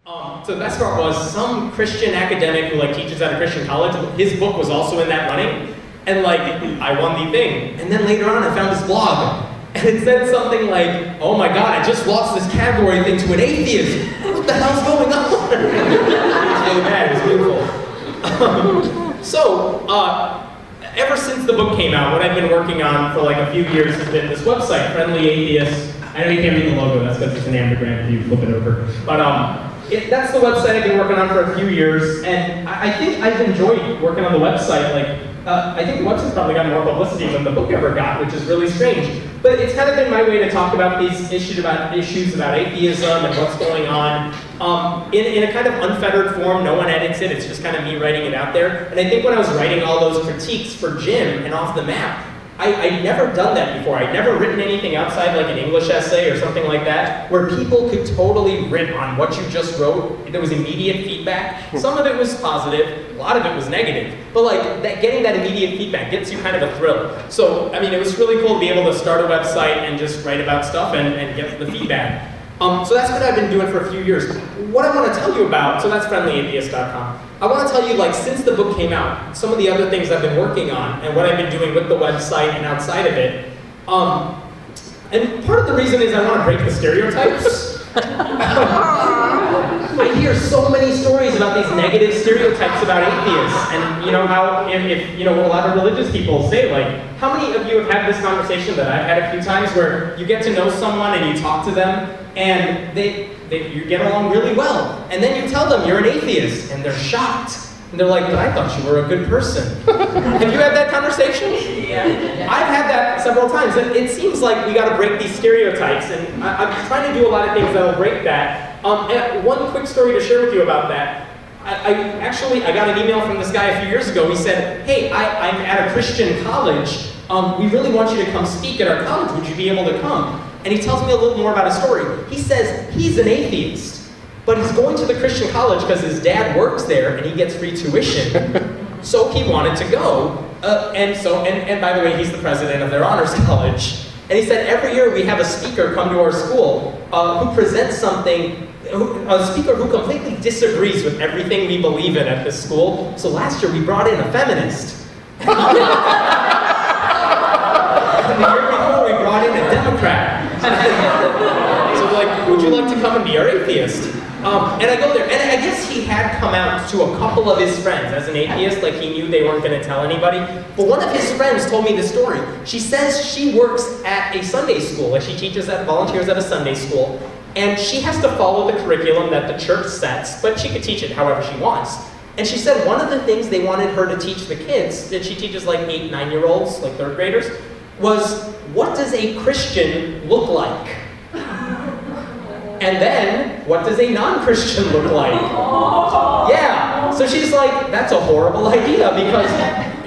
So the best part was some Christian academic who like teaches at a Christian college, his book was also in that running, and like I won the thing. And then later on I found his blog, and it said something like, "Oh my God, I just lost this category thing to an atheist. What the hell's going on?" It's really bad. It's beautiful. Ever since the book came out, what I've been working on for like a few years has been this website, Friendly Atheist. I know you can't read the logo. That's because it's an ambergram if you flip it over. But that's the website I've been working on for a few years, and I think I've enjoyed working on the website. Like, I think the website's probably got more publicity than the book ever got, which is really strange. But it's kind of been my way to talk about these issues about atheism and what's going on in a kind of unfettered form. No one edits it. It's just kind of me writing it out there. And I think when I was writing all those critiques for Jim and Off the Map, I'd never done that before. I'd never written anything outside like an English essay or something like that, where people could totally rip on what you just wrote. There was immediate feedback. Some of it was positive, a lot of it was negative. But like getting that immediate feedback gets you kind of a thrill. So, I mean, it was really cool to be able to start a website and just write about stuff and get the feedback. So that's what I've been doing for a few years. What I want to tell you about, so that's friendlyatheist.com. I want to tell you, like, since the book came out, some of the other things I've been working on and what I've been doing with the website and outside of it. And part of the reason is I want to break the stereotypes. I hear so many stories about these negative stereotypes about atheists, and you know how if you know a lot of religious people say, like, how many of you have had this conversation that I've had a few times where you get to know someone and you talk to them and you get along really well, and then you tell them you're an atheist and they're shocked. And they're like, but I thought you were a good person. Have you had that conversation? Yeah. I've had that several times, and it seems like we got to break these stereotypes, and I'm trying to do a lot of things that will break that. And one quick story to share with you about that. I got an email from this guy a few years ago. He said, hey, I'm at a Christian college. We really want you to come speak at our college. Would you be able to come? And he tells me a little more about his story. He says he's an atheist, but he's going to the Christian college because his dad works there and he gets free tuition. So he wanted to go. And by the way, he's the president of their honors college. And he said every year we have a speaker come to our school who presents something, a speaker who completely disagrees with everything we believe in at this school. So last year we brought in a feminist. And the year before we brought in a Democrat. So like, would you like to come and be our atheist? And I go there, and I guess he had come out to a couple of his friends as an atheist, like he knew they weren't going to tell anybody. But one of his friends told me the story. She says she works at a Sunday school, like she volunteers at a Sunday school, and she has to follow the curriculum that the church sets, but she could teach it however she wants. And she said one of the things they wanted her to teach the kids, that she teaches like 8, 9-year-olds, like 3rd graders, was what does a Christian look like? And then, what does a non-Christian look like? Yeah, so she's like, that's a horrible idea because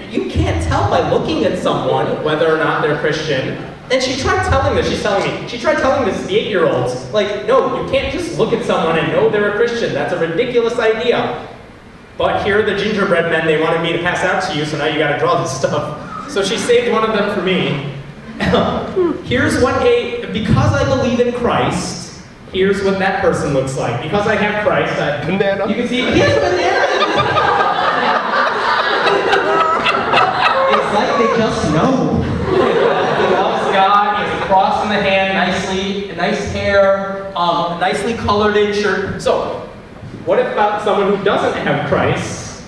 you can't tell by looking at someone whether or not they're Christian. And she tried telling this, she tried telling this to the 8-year-olds, like, no, you can't just look at someone and know they're a Christian. That's a ridiculous idea. But here are the gingerbread men they wanted me to pass out to you, so now you gotta draw this stuff. So she saved one of them for me. Because I believe in Christ, here's what that person looks like. Because I have Christ, banana. You can see, he has a banana! It's like they just know. He loves God, he has a cross in the hand, nice hair, nicely colored in shirt. So, what about someone who doesn't have Christ?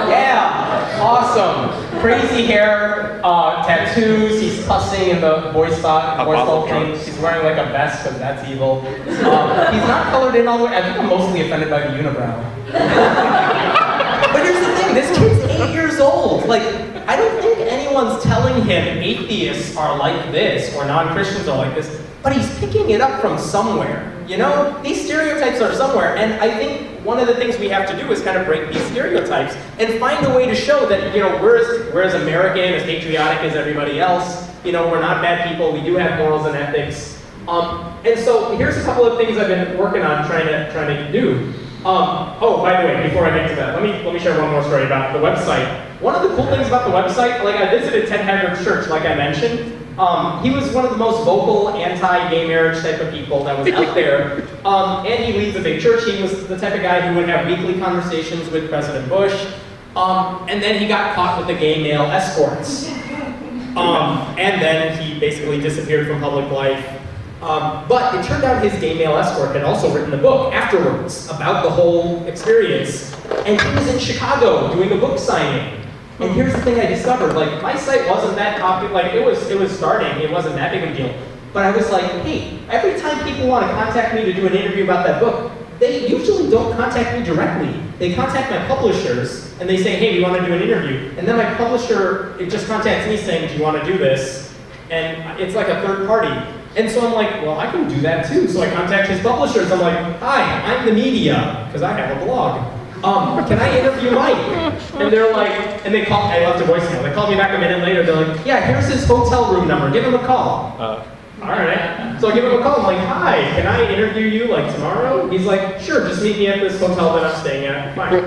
Yeah, awesome. Crazy hair, tattoos, he's cussing in the voice ball thing. He's wearing like a vest because that's evil. He's not colored in all the way. I think I'm mostly offended by the unibrow. But here's the thing, this kid's 8 years old. Like, I don't think anyone's telling him atheists are like this or non-Christians are like this, but he's picking it up from somewhere. You know, these stereotypes are somewhere, and I think one of the things we have to do is kind of break these stereotypes and find a way to show that, you know, we're as American, as patriotic as everybody else. You know, we're not bad people. We do have morals and ethics. And so here's a couple of things I've been working on trying to do. Oh, by the way, before I get to that, let me share one more story about the website. One of the cool things about the website, like I visited Ted Haggard's church, like I mentioned, He was one of the most vocal anti-gay marriage type of people that was out there. And he leads a big church. He was the type of guy who would have weekly conversations with President Bush. And then he got caught with the gay male escorts. And then he basically disappeared from public life. But it turned out his gay male escort had also written a book afterwards about the whole experience. And he was in Chicago doing a book signing. And here's the thing I discovered, like, my site wasn't that popular, like, it was starting, it wasn't that big of a deal. But I was like, hey, every time people want to contact me to do an interview about that book, they usually don't contact me directly. They contact my publishers, and they say, hey, we want to do an interview. And then my publisher, it just contacts me saying, do you want to do this? And it's like a third party. And so I'm like, well, I can do that too. So I contact his publishers. I'm like, hi, I'm the media, because I have a blog. Can I interview Mike? And they're like, and they call, I left a voicemail. They called me back a minute later. They're like, yeah, here's his hotel room number. Give him a call. All right. So I give him a call. I'm like, hi, can I interview you like tomorrow? He's like, sure, just meet me at this hotel that I'm staying at. Fine.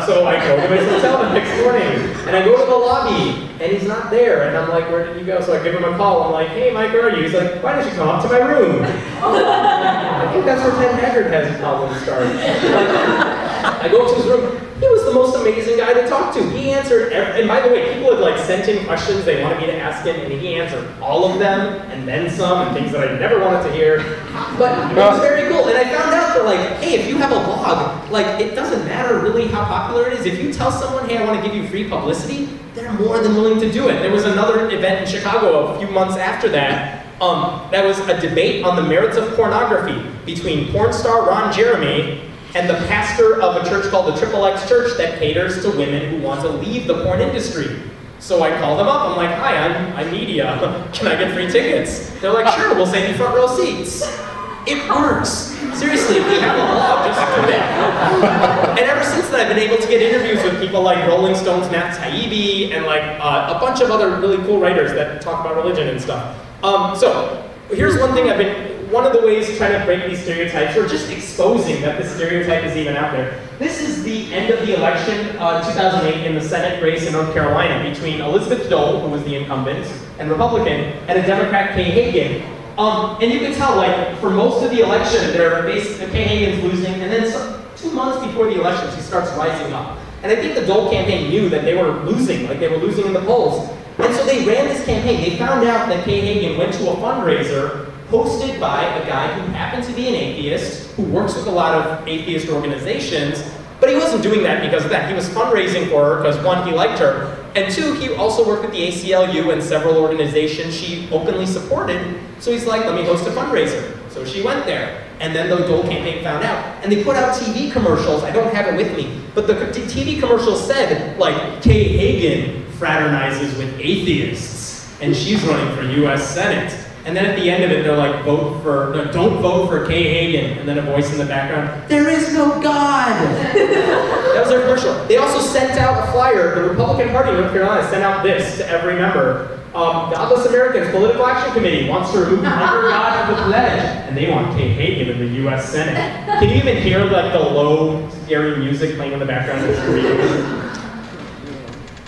So I go to his hotel the next morning, and I go to the lobby, and he's not there. And I'm like, where did you go? So I give him a call. I'm like, hey, Mike, where are you? He's like, why don't you come up to my room? I think that's where Ted Haggard has his problems started. I go up to his room. He was the most amazing guy to talk to. He answered, and by the way, people had like sent in questions they wanted me to ask him, and he answered all of them, and then some, and things that I never wanted to hear. But it was very cool, and I found out that like, hey, if you have a blog, like it doesn't matter really how popular it is. If you tell someone, hey, I want to give you free publicity, they're more than willing to do it. There was another event in Chicago a few months after that. That was a debate on the merits of pornography between porn star Ron Jeremy and the pastor of a church called the XXX Church that caters to women who want to leave the porn industry. So I called them up, I'm like, hi, I'm media, can I get free tickets? They're like, sure, we'll send you front row seats. It works. Seriously, if you have a blog, just do that. And ever since then, I've been able to get interviews with people like Rolling Stone's Matt Taibbi and like a bunch of other really cool writers that talk about religion and stuff. So here's one thing one of the ways trying to break these stereotypes, or just exposing that this stereotype is even out there. This is the end of the election, 2008, in the Senate race in North Carolina between Elizabeth Dole, who was the incumbent and Republican, and a Democrat, Kay Hagan. And you can tell, like, for most of the election, Kay Hagan's losing, and then 2 months before the election, she starts rising up. And I think the Dole campaign knew that they were losing, like they were losing in the polls. And so they ran this campaign. They found out that Kay Hagan went to a fundraiser hosted by a guy who happened to be an atheist, who works with a lot of atheist organizations, but he wasn't doing that because of that. He was fundraising for her because, one, he liked her, and two, he also worked with the ACLU and several organizations she openly supported, so he's like, let me host a fundraiser. So she went there, and then the Dole campaign found out, and they put out TV commercials. I don't have it with me, but the TV commercials said, like, Kay Hagan fraternizes with atheists, and she's running for US Senate. And then at the end of it, they're like, don't vote for Kay Hagan. And then a voice in the background, there is no God. That was their commercial. They also sent out a flyer. The Republican Party in North Carolina sent out this to every member. Godless Americans Political Action Committee wants to remove under God from the pledge. And they want Kay Hagan in the US Senate. Can you even hear like the low, scary music playing in the background?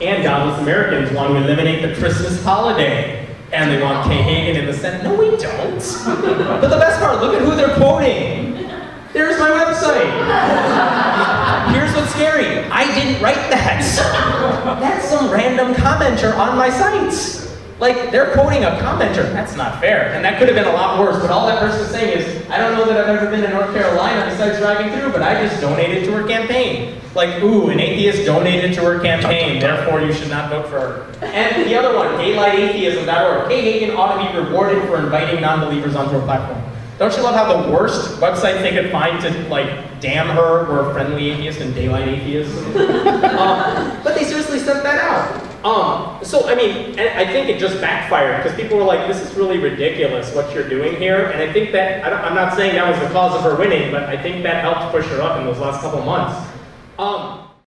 And Godless Americans want to eliminate the Christmas holiday. And they want Kay Hagan in the Senate. No, we don't. But the best part, look at who they're quoting. There's my website. Here's what's scary. I didn't write that. That's some random commenter on my sites. Like, they're quoting a commenter. That's not fair. And that could have been a lot worse, but all that person's saying is, I don't know that I've ever been to North Carolina besides driving through, but I just donated to her campaign. Like, ooh, an atheist donated to her campaign, therefore you should not vote for her. And the other one, daylightatheism.org. Kay Hagan ought to be rewarded for inviting non-believers onto her platform. Don't you love how the worst websites they could find to, like, damn her were Friendly Atheist and Daylight Atheist? But they seriously sent that out. So, I mean, I think it just backfired, because people were like, this is really ridiculous what you're doing here, and I think that, I'm not saying that was the cause of her winning, but I think that helped push her up in those last couple months.